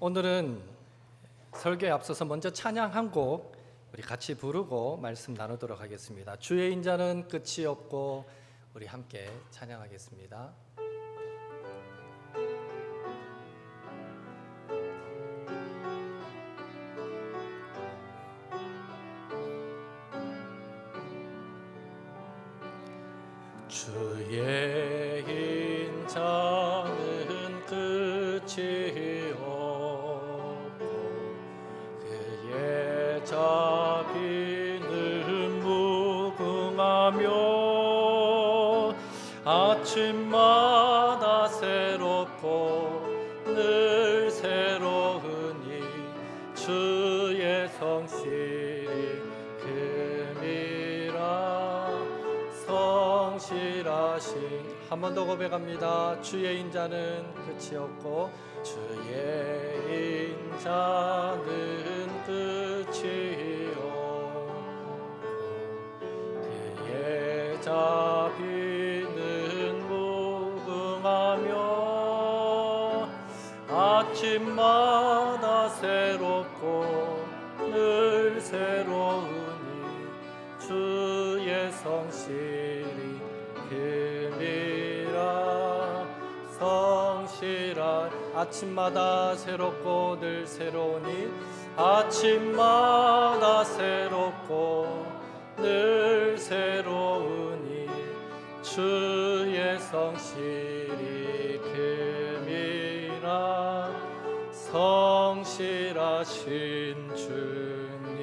오늘은 설교에 앞서서 먼저 찬양 한 곡 우리 같이 부르고 말씀 나누도록 하겠습니다. 주의 인자는 끝이 없고 우리 함께 찬양하겠습니다. 주의 인자는 끝이 없고 그의 자비는 무궁하며 아침마다 새롭고 늘 새로우니 주의 성실이 금이라 성실하신 한 번 더 고백합니다. 주의 인자는 끝이 없고 주의 인자는 끝이 없고 그의 자비는 무궁하며 아침마다 새롭고 늘 새로우니 주의 성실이 금이라 성실한 아침마다 새롭고 늘 새로우니 아침마다 새롭고 늘 새로우니 주의 성실이 금이라 성실하신 주님.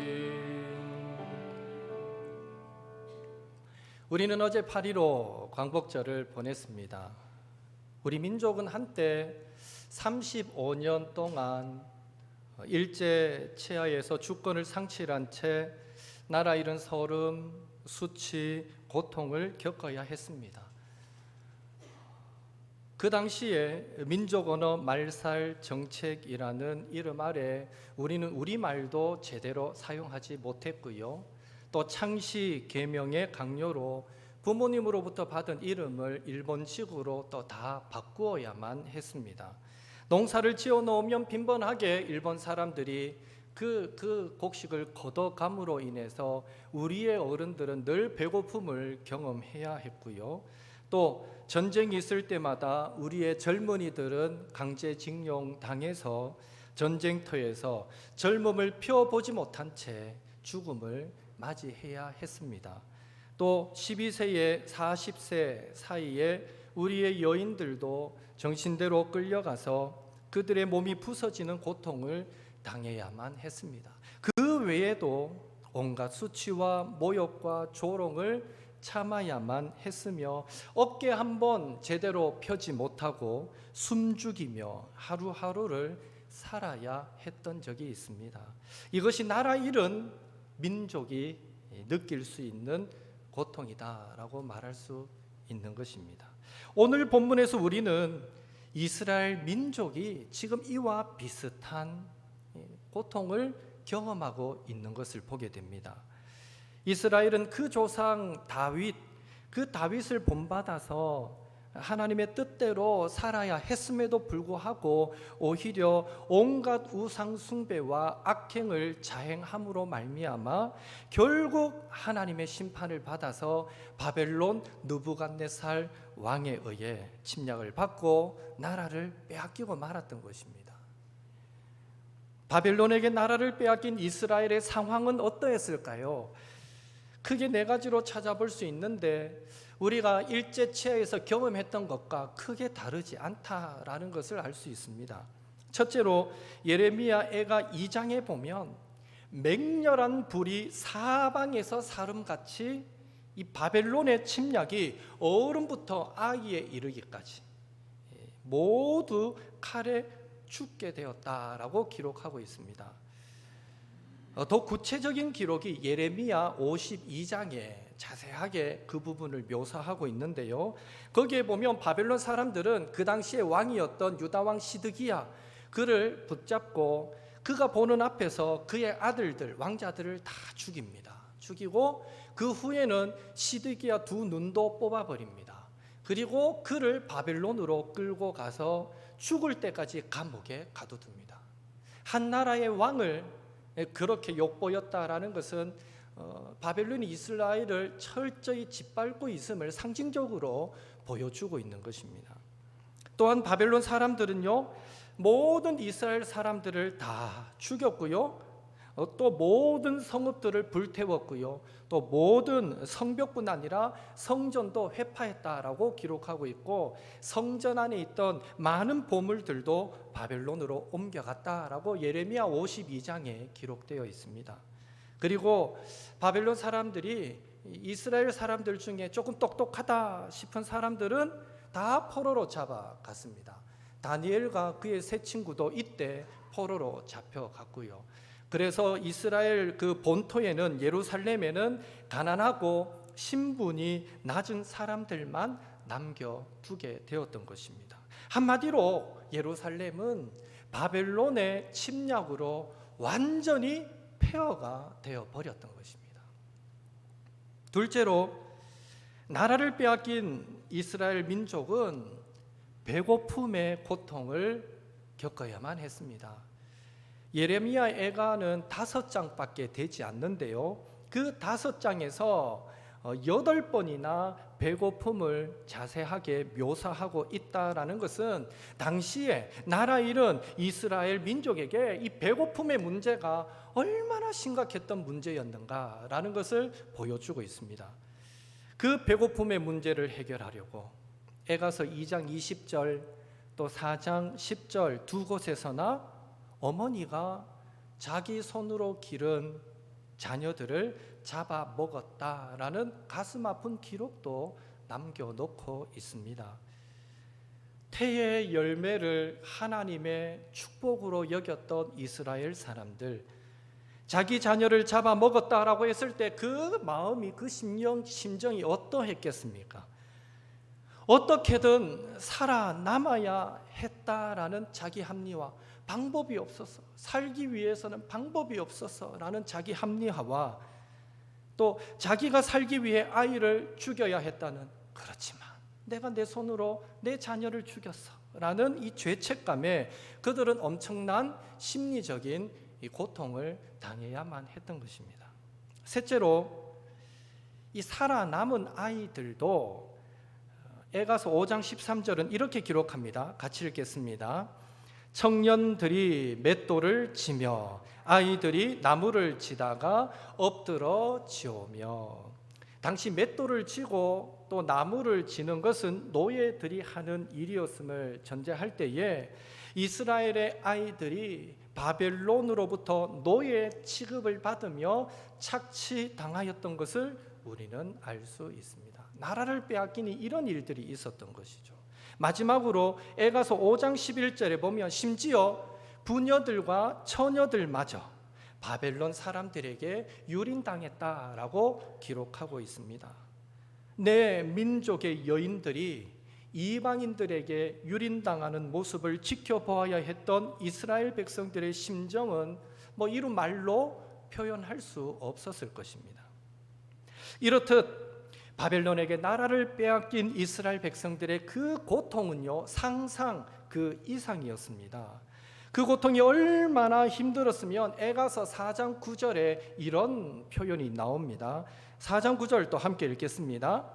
우리는 어제 8.15 광복절을 보냈습니다. 우리 민족은 한때 35년 동안 일제 치하에서 주권을 상실한 채 나라 잃은 서름, 수치, 고통을 겪어야 했습니다. 그 당시에 민족 언어 말살 정책이라는 이름 아래 우리는 우리말도 제대로 사용하지 못했고요. 또 창씨 계명의 강요로 부모님으로부터 받은 이름을 일본식으로 또 다 바꾸어야만 했습니다. 농사를 지어 놓으면 빈번하게 일본 사람들이 그 곡식을 걷어감으로 인해서 우리의 어른들은 늘 배고픔을 경험해야 했고요. 또 전쟁이 있을 때마다 우리의 젊은이들은 강제징용 당해서 전쟁터에서 젊음을 펴보지 못한 채 죽음을 맞이해야 했습니다. 또 12세에 40세 사이에 우리의 여인들도 정신대로 끌려가서 그들의 몸이 부서지는 고통을 당해야만 했습니다. 그 외에도 온갖 수치와 모욕과 조롱을 참아야만 했으며 어깨 한번 제대로 펴지 못하고 숨죽이며 하루하루를 살아야 했던 적이 있습니다. 이것이 나라 잃은 민족이 느낄 수 있는 고통이다라고 말할 수 있는 것입니다. 오늘 본문에서 우리는 이스라엘 민족이 지금 이와 비슷한 고통을 경험하고 있는 것을 보게 됩니다. 이스라엘은 그 조상 다윗, 그 다윗을 본받아서 하나님의 뜻대로 살아야 했음에도 불구하고 오히려 온갖 우상 숭배와 악행을 자행함으로 말미암아 결국 하나님의 심판을 받아서 바벨론 느부갓네살 왕에 의해 침략을 받고 나라를 빼앗기고 말았던 것입니다. 바벨론에게 나라를 빼앗긴 이스라엘의 상황은 어떠했을까요? 크게 네 가지로 찾아볼 수 있는데 우리가 일제 치하에서 경험했던 것과 크게 다르지 않다라는 것을 알 수 있습니다. 첫째로 예레미야 애가 2장에 보면 맹렬한 불이 사방에서 사름같이 이 바벨론의 침략이 어른부터 아이에 이르기까지 모두 칼에 죽게 되었다라고 기록하고 있습니다. 더 구체적인 기록이 예레미야 52장에 자세하게 그 부분을 묘사하고 있는데요. 거기에 보면 바벨론 사람들은 그 당시에 왕이었던 유다왕 시드기야 그를 붙잡고 그가 보는 앞에서 그의 아들들 왕자들을 다 죽입니다. 죽이고 그 후에는 시드기야 두 눈도 뽑아버립니다. 그리고 그를 바벨론으로 끌고 가서 죽을 때까지 감옥에 가둬둡니다. 한 나라의 왕을 그렇게 욕보였다라는 것은 바벨론이 이스라엘을 철저히 짓밟고 있음을 상징적으로 보여주고 있는 것입니다. 또한 바벨론 사람들은요, 모든 이스라엘 사람들을 다 죽였고요, 또 모든 성읍들을 불태웠고요, 또 모든 성벽뿐 아니라 성전도 회파했다라고 기록하고 있고, 성전 안에 있던 많은 보물들도 바벨론으로 옮겨갔다라고 예레미야 52장에 기록되어 있습니다. 그리고 바벨론 사람들이 이스라엘 사람들 중에 조금 똑똑하다 싶은 사람들은 다 포로로 잡아갔습니다. 다니엘과 그의 세 친구도 이때 포로로 잡혀갔고요. 그래서 이스라엘 그 본토에는, 예루살렘에는 가난하고 신분이 낮은 사람들만 남겨두게 되었던 것입니다. 한마디로 예루살렘은 바벨론의 침략으로 완전히 폐허가 되어 버렸던 것입니다. 둘째로, 나라를 빼앗긴 이스라엘 민족은 배고픔의 고통을 겪어야만 했습니다. 예레미야 애가는 5장밖에 되지 않는데요, 그 5장에서 8번이나 배고픔을 자세하게 묘사하고 있다라는 것은 당시에 나라 잃은 이스라엘 민족에게 이 배고픔의 문제가 얼마나 심각했던 문제였는가라는 것을 보여주고 있습니다. 그 배고픔의 문제를 해결하려고 애가서 2장 20절 또 4장 10절 두 곳에서나 어머니가 자기 손으로 기른 자녀들을 잡아먹었다라는 가슴 아픈 기록도 남겨놓고 있습니다. 태의 열매를 하나님의 축복으로 여겼던 이스라엘 사람들, 자기 자녀를 잡아먹었다라고 했을 때 그 마음이, 그 심정이 어떠했겠습니까? 어떻게든 살아남아야 했다라는 자기 합리화, 방법이 없어서, 살기 위해서는 방법이 없어서라는 자기 합리화와, 또 자기가 살기 위해 아이를 죽여야 했다는, 그렇지만 내가 내 손으로 내 자녀를 죽였어 라는 이 죄책감에 그들은 엄청난 심리적인 이 고통을 당해야만 했던 것입니다. 셋째로, 이 살아남은 아이들도 애가서 5장 13절은 이렇게 기록합니다. 같이 읽겠습니다. 청년들이 맷돌을 치며 아이들이 나무를 치다가 엎드러 지오며. 당시 맷돌을 치고 또 나무를 치는 것은 노예들이 하는 일이었음을 전제할 때에 이스라엘의 아이들이 바벨론으로부터 노예 취급을 받으며 착취당하였던 것을 우리는 알 수 있습니다. 나라를 빼앗기니 이런 일들이 있었던 것이죠. 마지막으로 애가서 5장 11절에 보면 심지어 부녀들과 처녀들마저 바벨론 사람들에게 유린당했다라고 기록하고 있습니다. 내 민족의 여인들이 이방인들에게 유린당하는 모습을 지켜보아야 했던 이스라엘 백성들의 심정은 이루 말로 표현할 수 없었을 것입니다. 이렇듯 바벨론에게 나라를 빼앗긴 이스라엘 백성들의 그 고통은요, 상상 그 이상이었습니다. 그 고통이 얼마나 힘들었으면 애가서 4장 9절에 이런 표현이 나옵니다. 4장 9절 또 함께 읽겠습니다.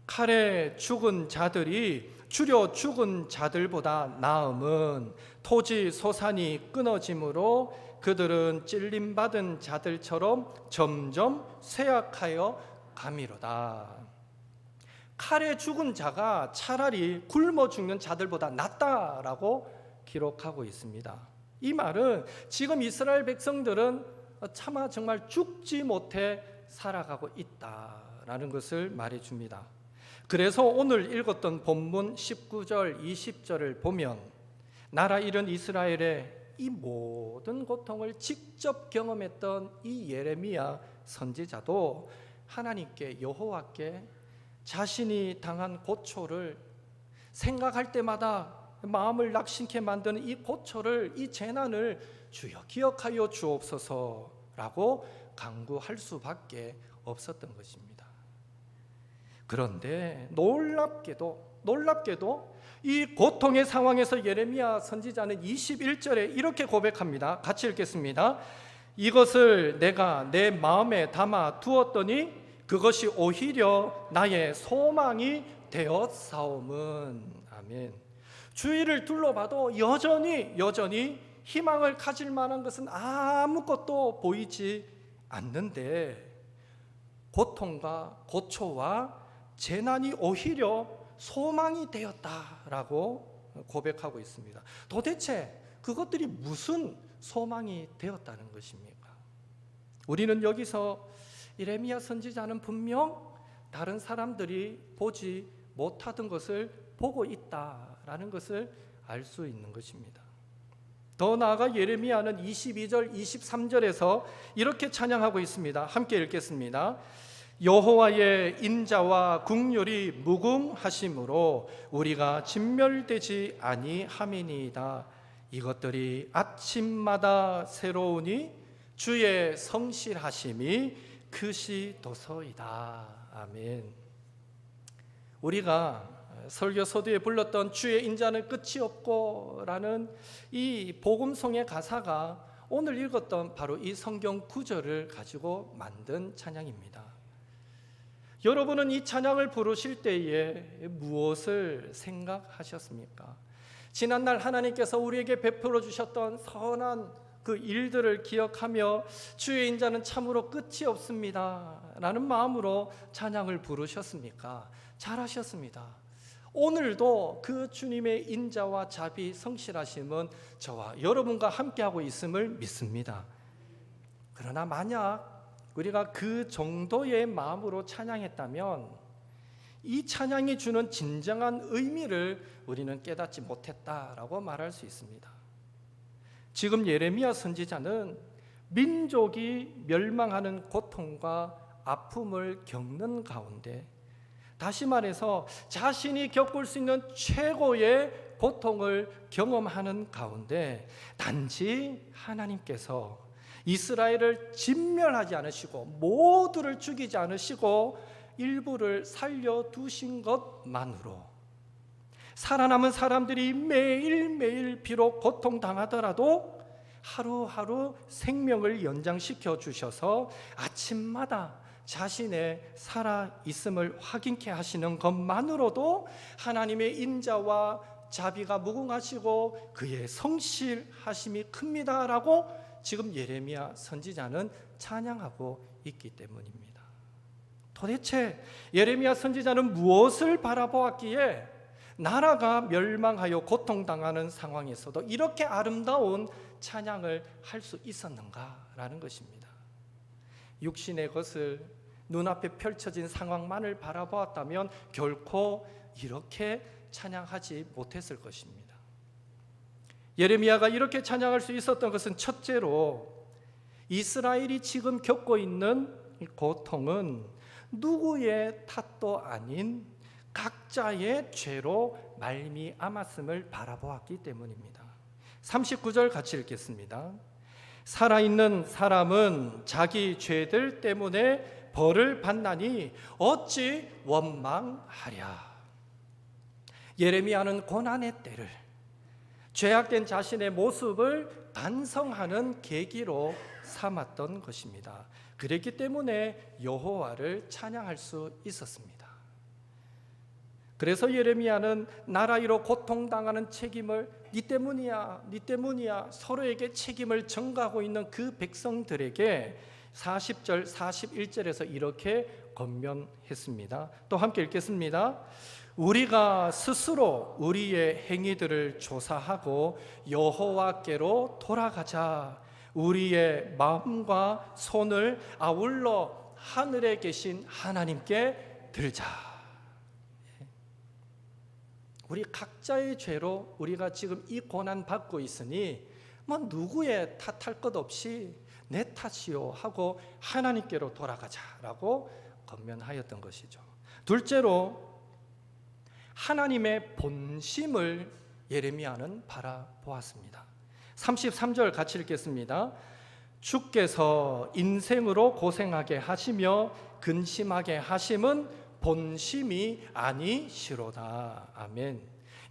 칼에 죽은 자들이 추려 죽은 자들보다 나음은 토지 소산이 끊어짐으로 그들은 찔림받은 자들처럼 점점 쇠약하여 감이로다. 칼에 죽은 자가 차라리 굶어 죽는 자들보다 낫다라고 기록하고 있습니다. 이 말은 지금 이스라엘 백성들은 차마 정말 죽지 못해 살아가고 있다라는 것을 말해줍니다. 그래서 오늘 읽었던 본문 19절 20절을 보면 나라 잃은 이스라엘의 이 모든 고통을 직접 경험했던 이 예레미야 선지자도 하나님께, 여호와께 자신이 당한 고초를 생각할 때마다 마음을 낙심케 만드는 이 고초를, 이 재난을 주여 기억하여 주옵소서라고 간구할 수밖에 없었던 것입니다. 그런데 놀랍게도 이 고통의 상황에서 예레미야 선지자는 21절에 이렇게 고백합니다. 같이 읽겠습니다. 이것을 내가 내 마음에 담아 두었더니 그것이 오히려 나의 소망이 되었사오문. 아멘. 주위를 둘러봐도 여전히 희망을 가질 만한 것은 아무것도 보이지 않는데 고통과 고초와 재난이 오히려 소망이 되었다라고 고백하고 있습니다. 도대체 그것들이 무슨 소망이 되었다는 것입니까? 우리는 여기서 예레미야 선지자는 분명 다른 사람들이 보지 못하던 것을 보고 있다라는 것을 알 수 있는 것입니다. 더 나아가 예레미야는 22절, 23절에서 이렇게 찬양하고 있습니다. 함께 읽겠습니다. 여호와의 인자와 국률이 무궁하심으로 우리가 진멸되지 아니함이니이다. 이것들이 아침마다 새로우니 주의 성실하심이 크시도소이다. 아멘. 우리가 설교 서두에 불렀던 주의 인자는 끝이 없고 라는 이 복음송의 가사가 오늘 읽었던 바로 이 성경 구절을 가지고 만든 찬양입니다. 여러분은 이 찬양을 부르실 때에 무엇을 생각하셨습니까? 지난날 하나님께서 우리에게 베풀어 주셨던 선한 그 일들을 기억하며 주의 인자는 참으로 끝이 없습니다 라는 마음으로 찬양을 부르셨습니까? 잘하셨습니다. 오늘도 그 주님의 인자와 자비 성실하심은 저와 여러분과 함께하고 있음을 믿습니다. 그러나 만약 우리가 그 정도의 마음으로 찬양했다면 이 찬양이 주는 진정한 의미를 우리는 깨닫지 못했다라고 말할 수 있습니다. 지금 예레미야 선지자는 민족이 멸망하는 고통과 아픔을 겪는 가운데, 다시 말해서 자신이 겪을 수 있는 최고의 고통을 경험하는 가운데 단지 하나님께서 이스라엘을 진멸하지 않으시고 모두를 죽이지 않으시고 일부를 살려두신 것만으로 살아남은 사람들이 매일매일 비록 고통당하더라도 하루하루 생명을 연장시켜 주셔서 아침마다 자신의 살아있음을 확인케 하시는 것만으로도 하나님의 인자와 자비가 무궁하시고 그의 성실하심이 큽니다라고 지금 예레미야 선지자는 찬양하고 있기 때문입니다. 도대체 예레미야 선지자는 무엇을 바라보았기에 나라가 멸망하여 고통당하는 상황에서도 이렇게 아름다운 찬양을 할 수 있었는가라는 것입니다. 육신의 것을 눈앞에 펼쳐진 상황만을 바라보았다면 결코 이렇게 찬양하지 못했을 것입니다. 예레미야가 이렇게 찬양할 수 있었던 것은 첫째로 이스라엘이 지금 겪고 있는 고통은 누구의 탓도 아닌 각자의 죄로 말미암았음을 바라보았기 때문입니다. 39절 같이 읽겠습니다. 살아있는 사람은 자기 죄들 때문에 벌을 받나니 어찌 원망하랴. 예레미야는 고난의 때를, 죄악된 자신의 모습을 반성하는 계기로 삼았던 것입니다. 그랬기 때문에 여호와를 찬양할 수 있었습니다. 그래서 예레미야는 나라 위로 고통당하는 책임을 네 때문이야 서로에게 책임을 전가하고 있는 그 백성들에게 40절 41절에서 이렇게 권면했습니다. 또 함께 읽겠습니다. 우리가 스스로 우리의 행위들을 조사하고 여호와께로 돌아가자. 우리의 마음과 손을 아울러 하늘에 계신 하나님께 들자. 우리 각자의 죄로 우리가 지금 이 고난 받고 있으니 뭐 누구의 탓할 것 없이 내 탓이요 하고 하나님께로 돌아가자라고 권면하였던 것이죠. 둘째로 하나님의 본심을 예레미야는 바라보았습니다. 33절 같이 읽겠습니다. 주께서 인생으로 고생하게 하시며 근심하게 하심은 본심이 아니시로다. 아멘.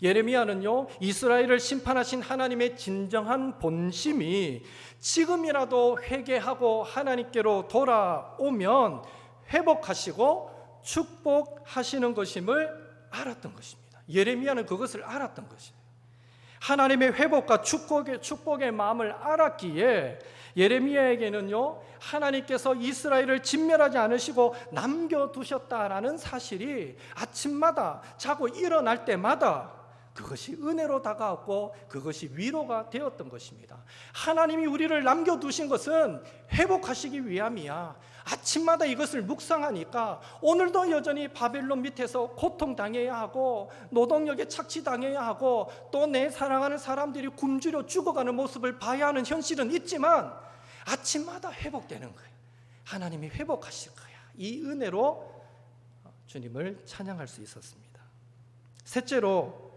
예레미야는요, 이스라엘을 심판하신 하나님의 진정한 본심이 지금이라도 회개하고 하나님께로 돌아오면 회복하시고 축복하시는 것임을 알았던 것입니다. 예레미야는 그것을 알았던 것이에요. 하나님의 회복과 축복의 마음을 알았기에 예레미야에게는요, 하나님께서 이스라엘을 진멸하지 않으시고 남겨두셨다라는 사실이 아침마다 자고 일어날 때마다 그것이 은혜로 다가왔고 그것이 위로가 되었던 것입니다. 하나님이 우리를 남겨두신 것은 회복하시기 위함이야. 아침마다 이것을 묵상하니까 오늘도 여전히 바벨론 밑에서 고통당해야 하고 노동력에 착취당해야 하고 또 내 사랑하는 사람들이 굶주려 죽어가는 모습을 봐야 하는 현실은 있지만 아침마다 회복되는 거예요. 하나님이 회복하실 거야. 이 은혜로 주님을 찬양할 수 있었습니다. 셋째로,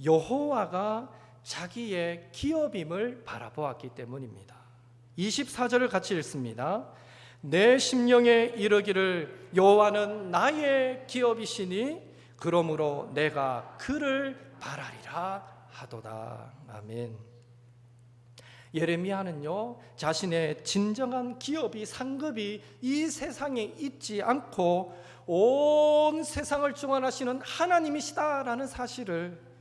여호와가 자기의 기업임을 바라보았기 때문입니다. 24절을 같이 읽습니다. 내 심령에 이르기를 여호와는 나의 기업이시니 그러므로 내가 그를 바라리라 하도다. 아멘. 예레미야는요, 자신의 진정한 기업이 상급이 이 세상에 있지 않고 온 세상을 주관하시는 하나님이시다라는 사실을,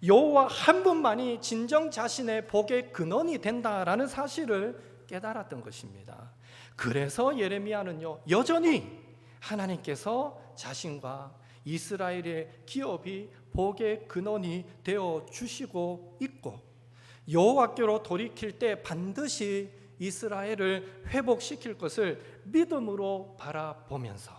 여호와 한 분만이 진정 자신의 복의 근원이 된다라는 사실을 깨달았던 것입니다. 그래서 예레미야는요, 여전히 하나님께서 자신과 이스라엘의 기업이 복의 근원이 되어 주시고 있고 여호와께로 돌이킬 때 반드시 이스라엘을 회복시킬 것을 믿음으로 바라보면서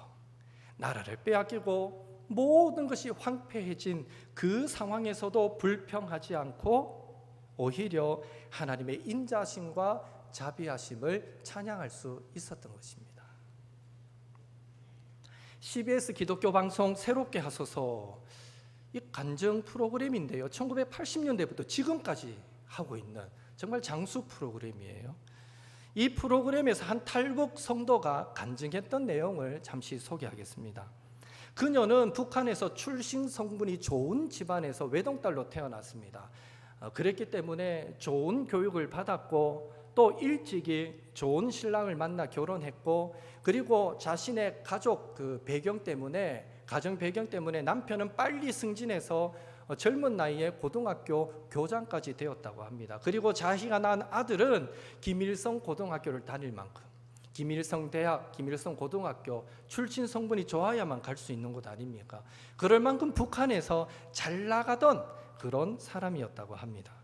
나라를 빼앗기고 모든 것이 황폐해진 그 상황에서도 불평하지 않고 오히려 하나님의 인자심과 자비하심을 찬양할 수 있었던 것입니다. CBS 기독교 방송 새롭게 하소서, 이 간증 프로그램인데요, 1980년대부터 지금까지 하고 있는 정말 장수 프로그램이에요. 이 프로그램에서 한 탈북 성도가 간증했던 내용을 잠시 소개하겠습니다. 그녀는 북한에서 출신 성분이 좋은 집안에서 외동딸로 태어났습니다. 그랬기 때문에 좋은 교육을 받았고 또 일찍이 좋은 신랑을 만나 결혼했고, 그리고 자신의 가족 배경 때문에, 가정 배경 때문에 남편은 빨리 승진해서 젊은 나이에 고등학교 교장까지 되었다고 합니다. 그리고 자기가 낳은 아들은 김일성 고등학교를 다닐 만큼, 김일성 대학, 김일성 고등학교 출신 성분이 좋아야만 갈 수 있는 곳 아닙니까? 그럴 만큼 북한에서 잘 나가던 그런 사람이었다고 합니다.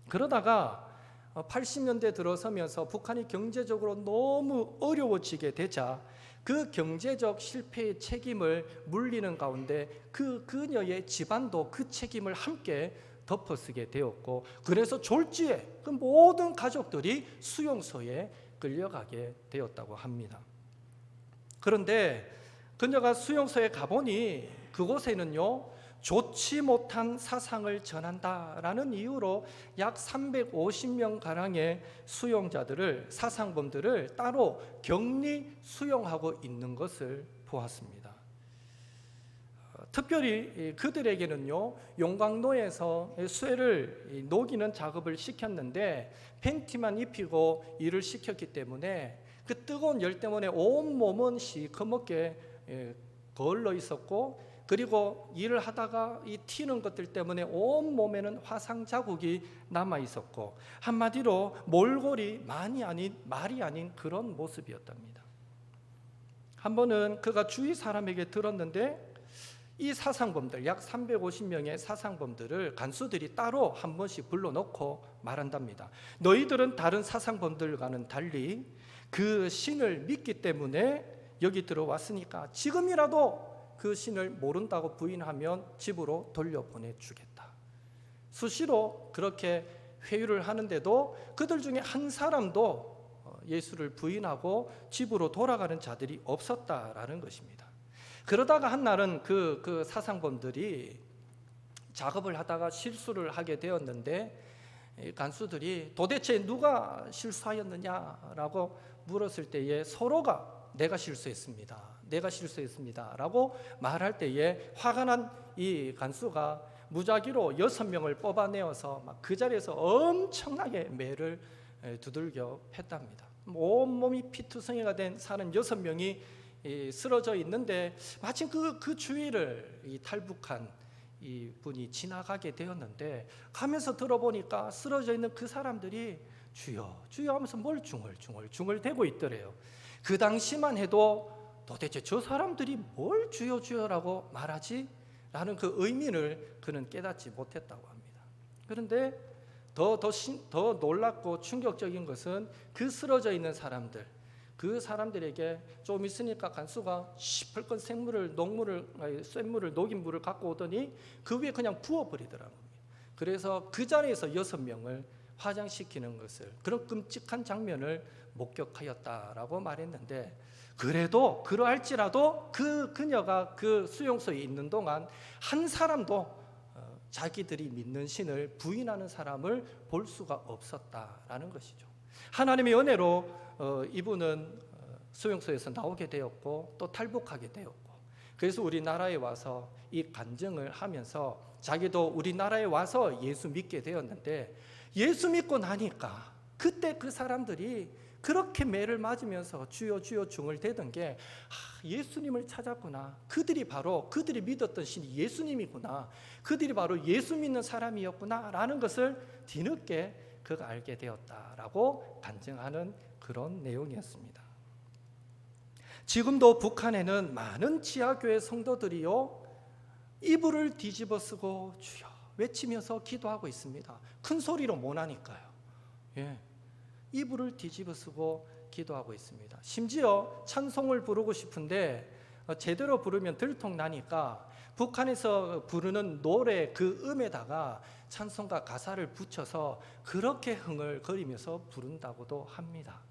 그러다가 80년대 들어서면서 북한이 경제적으로 너무 어려워지게 되자 그 경제적 실패의 책임을 물리는 가운데 그녀의 집안도 그 책임을 함께 덮어쓰게 되었고, 그래서 졸지에 그 모든 가족들이 수용소에 끌려가게 되었다고 합니다. 그런데 그녀가 수용소에 가보니 그곳에는요, 좋지 못한 사상을 전한다라는 이유로 약 350명 가량의 수용자들을, 사상범들을 따로 격리 수용하고 있는 것을 보았습니다. 특별히 그들에게는요, 용광로에서 쇠를 녹이는 작업을 시켰는데 팬티만 입히고 일을 시켰기 때문에 그 뜨거운 열 때문에 온 몸은 시커멓게 거울러 있었고, 그리고 일을 하다가 이 튀는 것들 때문에 온 몸에는 화상 자국이 남아 있었고, 한마디로 몰골이 말이 아닌 그런 모습이었답니다. 한 번은 그가 주위 사람에게 들었는데 이 사상범들, 약 350명의 사상범들을 간수들이 따로 한 번씩 불러놓고 말한답니다. 너희들은 다른 사상범들과는 달리 그 신을 믿기 때문에 여기 들어왔으니까 지금이라도 그 신을 모른다고 부인하면 집으로 돌려보내주겠다. 수시로 그렇게 회유를 하는데도 그들 중에 한 사람도 예수를 부인하고 집으로 돌아가는 자들이 없었다라는 것입니다. 그러다가 한날은 그 사상범들이 작업을 하다가 실수를 하게 되었는데 간수들이 도대체 누가 실수하였느냐라고 물었을 때에 서로가 내가 실수했습니다 라고 말할 때에 화가 난 이 간수가 무작위로 6명을 뽑아내어서 막 그 자리에서 엄청나게 매를 두들겨 팼답니다. 온몸이 피투성이가 된 사람 6명이 쓰러져 있는데 마침 그 주위를 이 탈북한 이 분이 지나가게 되었는데 가면서 들어보니까 쓰러져 있는 그 사람들이 주여 주여 하면서 뭘 중얼대고 있더래요. 그 당시만 해도 도대체 저 사람들이 뭘 주여 주여라고 말하지? 라는 그 의미를 그는 깨닫지 못했다고 합니다. 그런데 더 놀랍고 충격적인 것은 그 쓰러져 있는 사람들, 그 사람들에게 좀 있으니까 간수가 시뻘건 쇳물을 녹인 물을 갖고 오더니 그 위에 그냥 부어버리더라고요. 그래서 그 자리에서 6명을 화장시키는 것을, 그런 끔찍한 장면을 목격하였다라고 말했는데, 그래도 그러할지라도 그녀가 그 수용소에 있는 동안 한 사람도 자기들이 믿는 신을 부인하는 사람을 볼 수가 없었다라는 것이죠. 하나님의 은혜로 이분은 수용소에서 나오게 되었고 또 탈북하게 되었고, 그래서 우리나라에 와서 이 간증을 하면서 자기도 우리나라에 와서 예수 믿게 되었는데, 예수 믿고 나니까 그때 그 사람들이 그렇게 매를 맞으면서 주여 주여 중얼대던 게 예수님을 찾았구나, 그들이 믿었던 신이 예수님이구나, 그들이 바로 예수 믿는 사람이었구나 라는 것을 뒤늦게 그가 알게 되었다라고 간증하는 그런 내용이었습니다. 지금도 북한에는 많은 지하교회 성도들이요 이불을 뒤집어 쓰고 주여 외치면서 기도하고 있습니다. 큰 소리로 못 하니까요. 이불을 뒤집어 쓰고 기도하고 있습니다. 심지어 찬송을 부르고 싶은데 제대로 부르면 들통나니까 북한에서 부르는 노래 그 음에다가 찬송가 가사를 붙여서 그렇게 흥얼거리면서 부른다고도 합니다.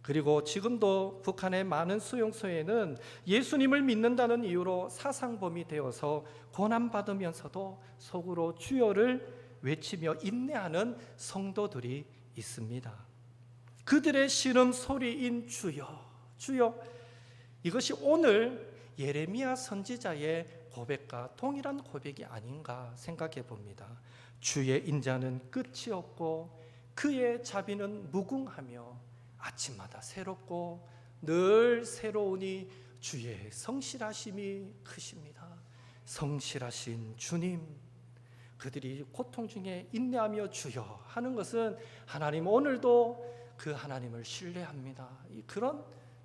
그리고 지금도 북한의 많은 수용소에는 예수님을 믿는다는 이유로 사상범이 되어서 고난받으면서도 속으로 주여를 외치며 인내하는 성도들이 있습니다. 그들의 신음 소리인 주여 주여, 이것이 오늘 예레미야 선지자의 고백과 동일한 고백이 아닌가 생각해 봅니다. 주의 인자는 끝이 없고 그의 자비는 무궁하며 아침마다 새롭고 늘 새로우니 주의 성실하심이 크십니다. 성실하신 주님, 그들이 고통 중에 인내하며 주여 하는 것은 하나님 오늘도 그 하나님을 신뢰합니다, 그런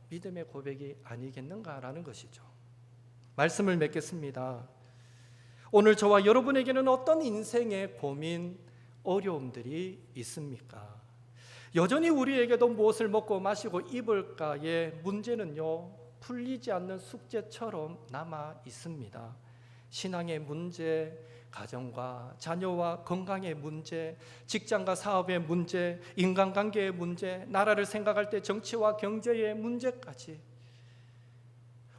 믿음의 고백이 아니겠는가라는 것이죠. 말씀을 맺겠습니다. 오늘 저와 여러분에게는 어떤 인생의 고민, 어려움들이 있습니까? 여전히 우리에게도 무엇을 먹고 마시고 입을까의 문제는요 풀리지 않는 숙제처럼 남아 있습니다. 신앙의 문제, 가정과 자녀와 건강의 문제, 직장과 사업의 문제, 인간관계의 문제, 나라를 생각할 때 정치와 경제의 문제까지,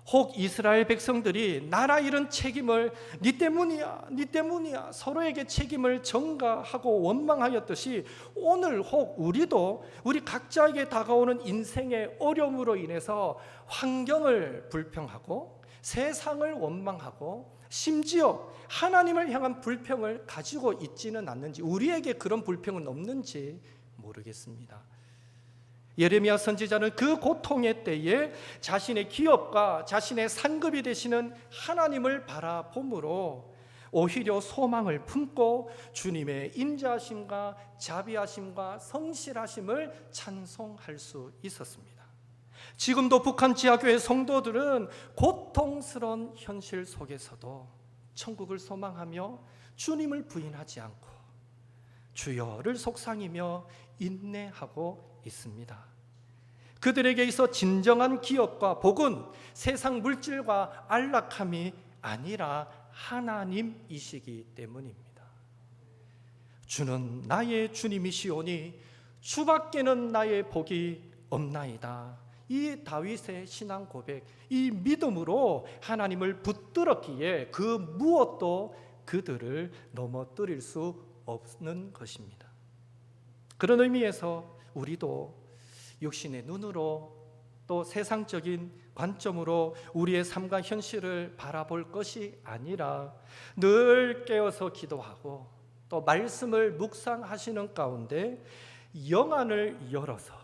혹 이스라엘 백성들이 나라 잃은 책임을 네 때문이야 서로에게 책임을 전가하고 원망하였듯이, 오늘 혹 우리도 우리 각자에게 다가오는 인생의 어려움으로 인해서 환경을 불평하고 세상을 원망하고 심지어 하나님을 향한 불평을 가지고 있지는 않는지, 우리에게 그런 불평은 없는지 모르겠습니다. 예레미야 선지자는 그 고통의 때에 자신의 기업과 자신의 상급이 되시는 하나님을 바라봄으로 오히려 소망을 품고 주님의 인자하심과 자비하심과 성실하심을 찬송할 수 있었습니다. 지금도 북한 지하교회 성도들은 고통스러운 현실 속에서도 천국을 소망하며 주님을 부인하지 않고 주여를 속상이며 인내하고 있습니다. 그들에게 있어 진정한 기업과 복은 세상 물질과 안락함이 아니라 하나님이시기 때문입니다. 주는 나의 주님이시오니 주밖에는 나의 복이 없나이다. 이 다윗의 신앙 고백, 이 믿음으로 하나님을 붙들었기에 그 무엇도 그들을 넘어뜨릴 수 없는 것입니다. 그런 의미에서 우리도 육신의 눈으로 또 세상적인 관점으로 우리의 삶과 현실을 바라볼 것이 아니라 늘 깨어서 기도하고 또 말씀을 묵상하시는 가운데 영안을 열어서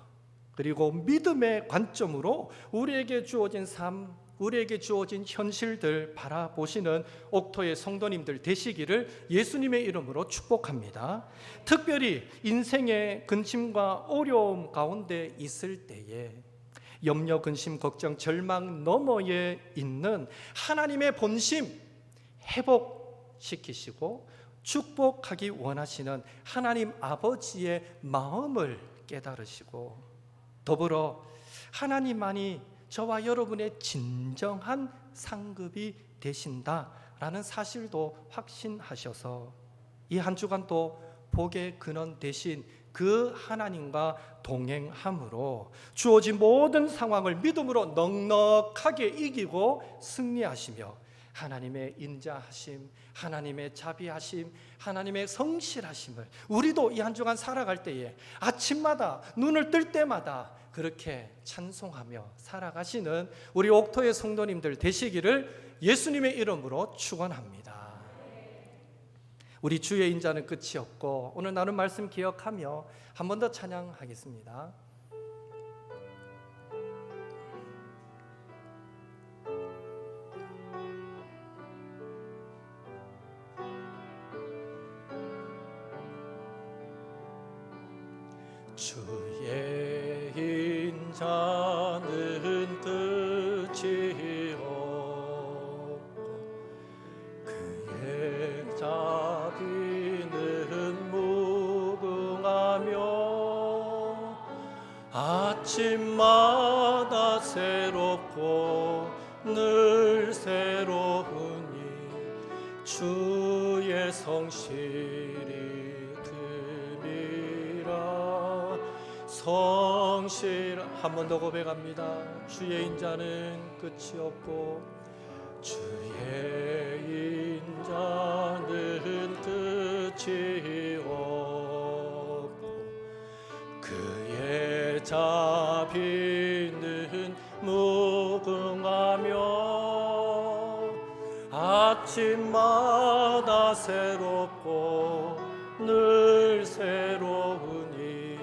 그리고 믿음의 관점으로 우리에게 주어진 삶, 우리에게 주어진 현실들 바라보시는 옥토의 성도님들 되시기를 예수님의 이름으로 축복합니다. 특별히 인생의 근심과 어려움 가운데 있을 때에 염려, 근심, 걱정, 절망 너머에 있는 하나님의 본심 회복시키시고 축복하기 원하시는 하나님 아버지의 마음을 깨달으시고 더불어 하나님만이 저와 여러분의 진정한 상급이 되신다라는 사실도 확신하셔서 이 한 주간도 복의 근원 되신 그 하나님과 동행함으로 주어진 모든 상황을 믿음으로 넉넉하게 이기고 승리하시며 하나님의 인자하심, 하나님의 자비하심, 하나님의 성실하심을 우리도 이 한 주간 살아갈 때에 아침마다 눈을 뜰 때마다 그렇게 찬송하며 살아가시는 우리 옥토의 성도님들 되시기를 예수님의 이름으로 축원합니다. 우리 주의 인자는 끝이 없고 오늘 나눈 말씀 기억하며 한 번 더 찬양하겠습니다. 주의 인자는 끝이 없고 그의 자비는 무궁하며 아침마다 새롭고 늘 새로우니 주의 성실이 성실 한 번 더 고백합니다. 주의 인자는 끝이 없고 주의 인자는 끝이 없고 그의 자비는 무궁하며 아침마다 새롭고 늘 새로우니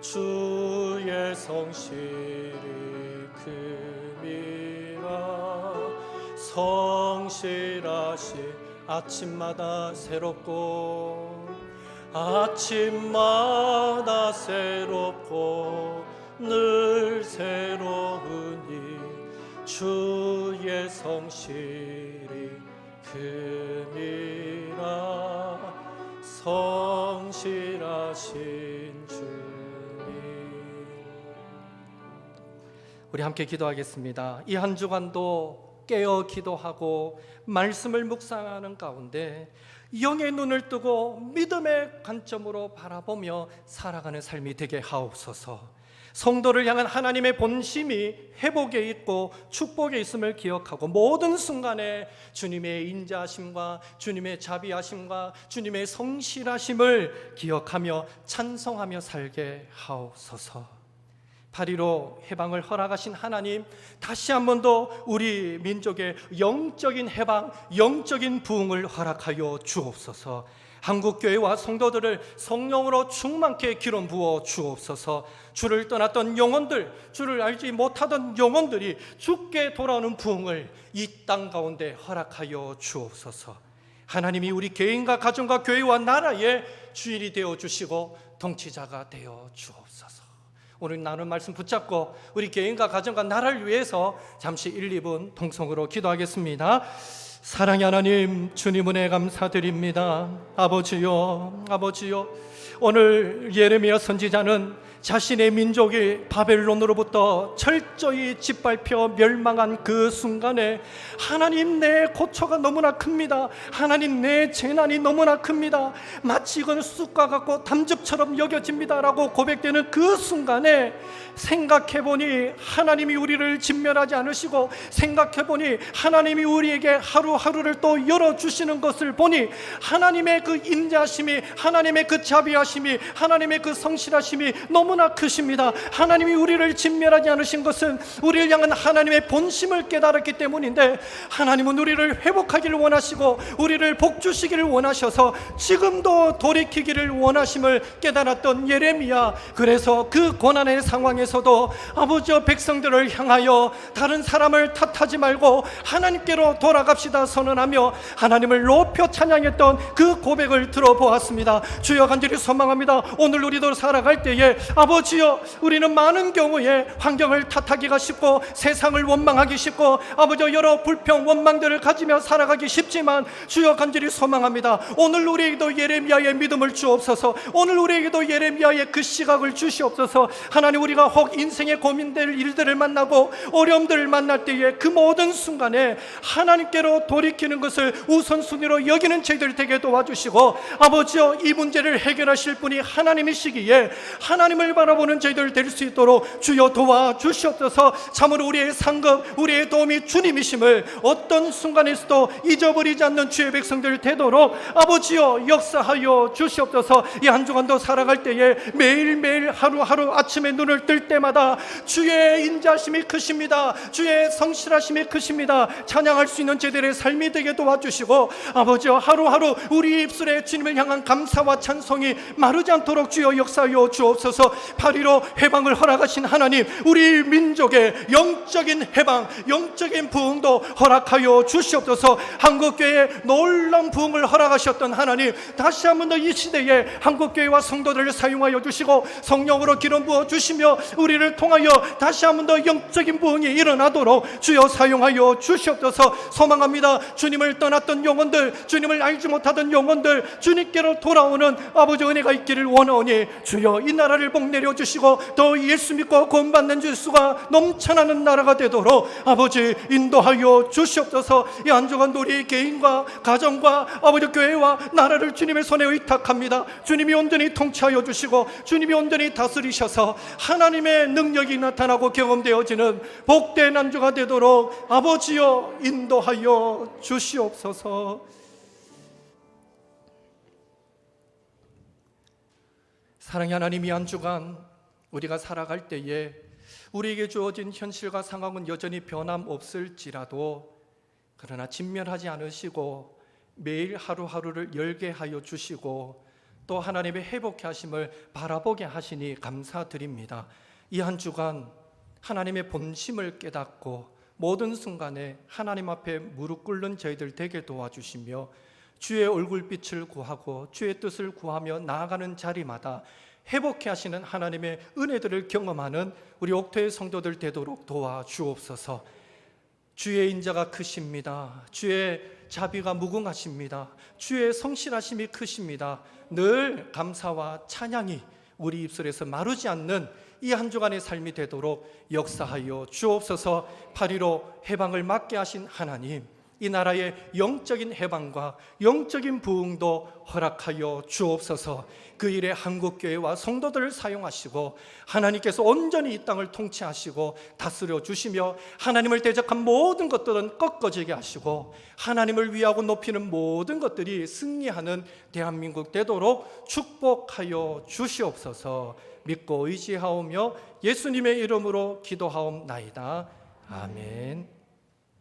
주의 성실이 큼이라 성실하신 아침마다 새롭고 아침마다 새롭고 늘 새로우니 주의 성실이 큼이라 성실하신 주님. 우리 함께 기도하겠습니다. 이 한 주간도 깨어 기도하고 말씀을 묵상하는 가운데 영의 눈을 뜨고 믿음의 관점으로 바라보며 살아가는 삶이 되게 하옵소서. 성도를 향한 하나님의 본심이 회복에 있고 축복에 있음을 기억하고 모든 순간에 주님의 인자하심과 주님의 자비하심과 주님의 성실하심을 기억하며 찬송하며 살게 하옵소서. 8.15 해방을 허락하신 하나님, 다시 한 번 더 우리 민족의 영적인 해방, 영적인 부흥을 허락하여 주옵소서. 한국교회와 성도들을 성령으로 충만케 기름 부어 주옵소서. 주를 떠났던 영혼들, 주를 알지 못하던 영혼들이 주께 돌아오는 부흥을 이 땅 가운데 허락하여 주옵소서. 하나님이 우리 개인과 가정과 교회와 나라의 주인이 되어 주시고 통치자가 되어 주옵소서. 오늘 나눈 말씀 붙잡고 우리 개인과 가정과 나라를 위해서 잠시 1, 2분 통성으로 기도하겠습니다. 사랑의 하나님, 주님 은혜 감사드립니다. 아버지요, 아버지요, 오늘 예레미야 선지자는 자신의 민족이 바벨론으로부터 철저히 짓밟혀 멸망한 그 순간에 하나님, 내 고초가 너무나 큽니다. 하나님, 내 재난이 너무나 큽니다. 마치 이건 쑥과 같고 담즙처럼 여겨집니다 라고 고백되는 그 순간에 생각해보니 하나님이 우리를 진멸하지 않으시고, 생각해보니 하나님이 우리에게 하루하루를 또 열어주시는 것을 보니 하나님의 그 인자하심이, 하나님의 그 자비하심이, 하나님의 그 성실하심이 너무 너무나 크십니다. 하나님이 우리를 진멸하지 않으신 것은 우리를 향한 하나님의 본심을 깨달았기 때문인데, 하나님은 우리를 회복하기를 원하시고 우리를 복주시기를 원하셔서 지금도 돌이키기를 원하심을 깨달았던 예레미야, 그래서 그 고난의 상황에서도 아버지와 백성들을 향하여 다른 사람을 탓하지 말고 하나님께로 돌아갑시다 선언하며 하나님을 높여 찬양했던 그 고백을 들어보았습니다. 주여, 간절히 소망합니다. 오늘 우리도 살아갈 때에 아버지여, 우리는 많은 경우에 환경을 탓하기가 쉽고 세상을 원망하기 쉽고 아버지여, 여러 불평 원망들을 가지며 살아가기 쉽지만 주여, 간절히 소망합니다. 오늘 우리에게도 예레미야의 믿음을 주옵소서. 오늘 우리에게도 예레미야의 그 시각을 주시옵소서. 하나님, 우리가 혹 인생의 고민될 일들을 만나고 어려움들을 만날 때에 그 모든 순간에 하나님께로 돌이키는 것을 우선순위로 여기는 저희들 되게 도와주시고 아버지여, 이 문제를 해결하실 분이 하나님이시기에 하나님을 바라보는 저희들 될 수 있도록 주여 도와주시옵소서. 참으로 우리의 상급, 우리의 도움이 주님이심을 어떤 순간에서도 잊어버리지 않는 주의 백성들 되도록 아버지여 역사하여 주시옵소서. 이 한 주간도 살아갈 때에 매일매일 하루하루 아침에 눈을 뜰 때마다 주의 인자심이 크십니다. 주의 성실하심이 크십니다. 찬양할 수 있는 제들의 삶이 되게 도와주시고 아버지여, 하루하루 우리 입술에 주님을 향한 감사와 찬송이 마르지 않도록 주여 역사하여 주옵소서. 8.15 해방을 허락하신 하나님, 우리 민족의 영적인 해방, 영적인 부흥도 허락하여 주시옵소서. 한국교회에 놀라운 부흥을 허락하셨던 하나님, 다시 한 번 더 이 시대에 한국교회와 성도들을 사용하여 주시고 성령으로 기름 부어 주시며 우리를 통하여 다시 한 번 더 영적인 부흥이 일어나도록 주여 사용하여 주시옵소서. 소망합니다. 주님을 떠났던 영혼들, 주님을 알지 못하던 영혼들, 주님께로 돌아오는 아버지 은혜가 있기를 원하오니 주여, 이 나라를 복내려 주시고 더 예수 믿고 구원받는 주수가 넘쳐나는 나라가 되도록 아버지 인도하여 주시옵소서. 이 한 주간 우리 개인과 가정과 아버지 교회와 나라를 주님의 손에 의탁합니다. 주님이 온전히 통치하여 주시고 주님이 온전히 다스리셔서 하나님의 능력이 나타나고 경험되어지는 복된 한 주가 되도록 아버지여 인도하여 주시옵소서. 사랑의 하나님, 이 한 주간 우리가 살아갈 때에 우리에게 주어진 현실과 상황은 여전히 변함없을지라도 그러나 진멸하지 않으시고 매일 하루하루를 열게 하여 주시고 또 하나님의 회복케 하심을 바라보게 하시니 감사드립니다. 이 한 주간 하나님의 본심을 깨닫고 모든 순간에 하나님 앞에 무릎 꿇는 저희들 되게 도와주시며 주의 얼굴빛을 구하고 주의 뜻을 구하며 나아가는 자리마다 회복케 하시는 하나님의 은혜들을 경험하는 우리 옥토의 성도들 되도록 도와주옵소서. 주의 인자가 크십니다. 주의 자비가 무궁하십니다. 주의 성실하심이 크십니다. 늘 감사와 찬양이 우리 입술에서 마르지 않는 이 한 주간의 삶이 되도록 역사하여 주옵소서. 8.15 해방을 맞게 하신 하나님, 이 나라의 영적인 해방과 영적인 부흥도 허락하여 주옵소서. 그 일에 한국교회와 성도들을 사용하시고 하나님께서 온전히 이 땅을 통치하시고 다스려 주시며 하나님을 대적한 모든 것들은 꺾어지게 하시고 하나님을 위하고 높이는 모든 것들이 승리하는 대한민국 되도록 축복하여 주시옵소서. 믿고 의지하오며 예수님의 이름으로 기도하옵나이다. 아멘.